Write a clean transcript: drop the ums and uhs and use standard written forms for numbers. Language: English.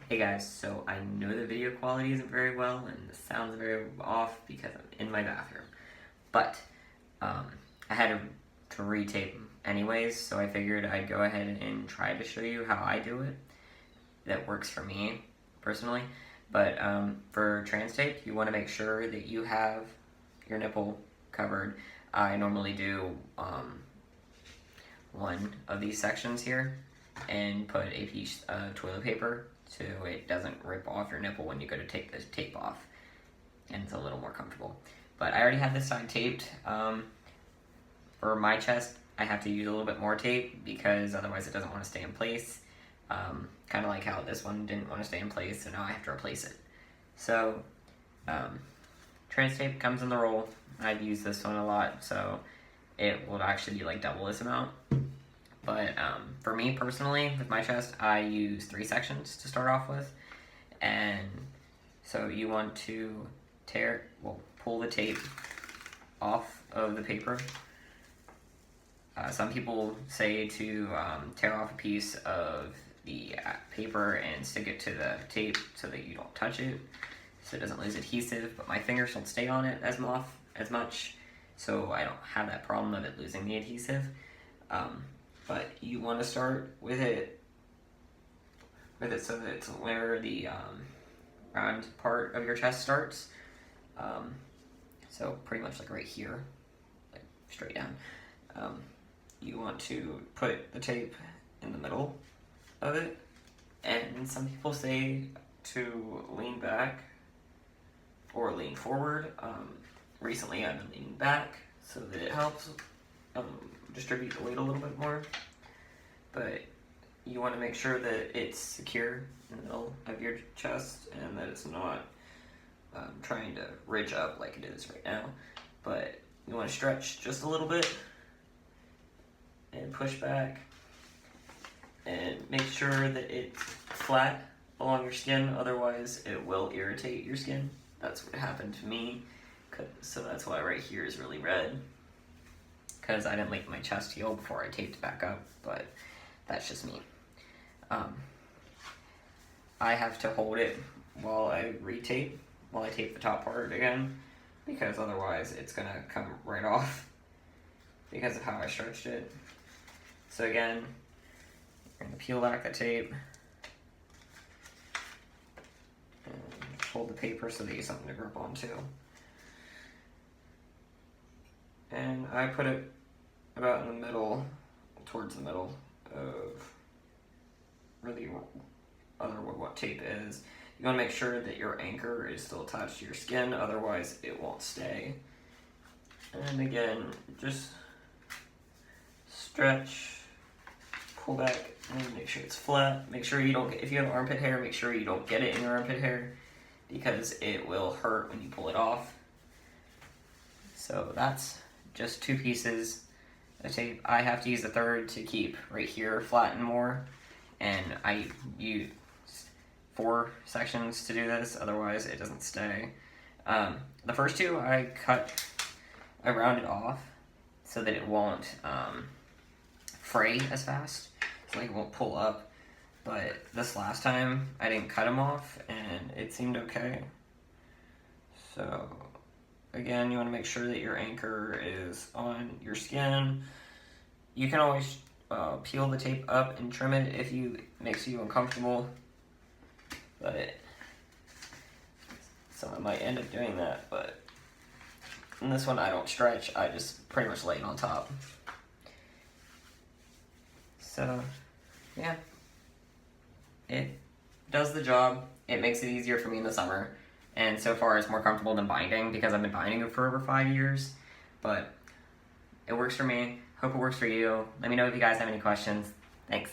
Hey guys, so I know the video quality isn't very well and the sound's very off because I'm in my bathroom, but I had to retape anyways, so I figured I'd go ahead and try to show you how I do it. That works for me personally, but for TransTape, you want to make sure that you have your nipple covered. I normally do one of these sections here and put a piece of toilet paper so it doesn't rip off your nipple when you go to take the tape off, and it's a little more comfortable. But I already have this side taped. For my chest, I have to use a little bit more tape because otherwise it doesn't want to stay in place. Kind of like how this one didn't want to stay in place, so now I have to replace it. So, TransTape comes in the roll. I've used this one a lot, so it will actually be like double this amount. But for me personally, with my chest, I use 3 sections to start off with. And so you want to pull the tape off of the paper. Some people say to tear off a piece of the paper and stick it to the tape so that you don't touch it, so it doesn't lose adhesive, but my fingers don't stay on it as much, so I don't have that problem of it losing the adhesive. But you want to start with it so that it's where the round part of your chest starts. So pretty much like right here, like straight down. You want to put the tape in the middle of it, and some people say to lean back or lean forward. Recently I've been leaning back so that it helps distribute the weight a little bit more, but you want to make sure that it's secure in the middle of your chest and that it's not trying to ridge up like it is right now. But you want to stretch just a little bit and push back and make sure that it's flat along your skin, otherwise it will irritate your skin. That's what happened to me, so that's why right here is really red, because I didn't make my chest heal before I taped it back up, but that's just me. I have to hold it while I tape the top part again, because otherwise it's gonna come right off because of how I stretched it. So again, you're gonna peel back the tape and hold the paper so that you have something to grip onto. And I put it about in the middle, towards the middle of really what tape is. You want to make sure that your anchor is still attached to your skin, otherwise it won't stay. And again, just stretch, pull back, and make sure it's flat. Make sure you don't get, if you have armpit hair, make sure you don't get it in your armpit hair, because it will hurt when you pull it off. So that's just 2 pieces of tape. I have to use a third to keep right here flattened more, and I use 4 sections to do this, otherwise it doesn't stay. The first 2 I rounded off so that it won't fray as fast, so it won't pull up. But this last time I didn't cut them off and it seemed okay. So again, you want to make sure that your anchor is on your skin. You can always peel the tape up and trim it if it makes you uncomfortable, but someone might end up doing that. But in this one I don't stretch, I just pretty much lay it on top. So yeah, it does the job. It makes it easier for me in the summer, and so far it's more comfortable than binding because I've been binding it for over 5 years. But it works for me. Hope it works for you. Let me know if you guys have any questions. Thanks.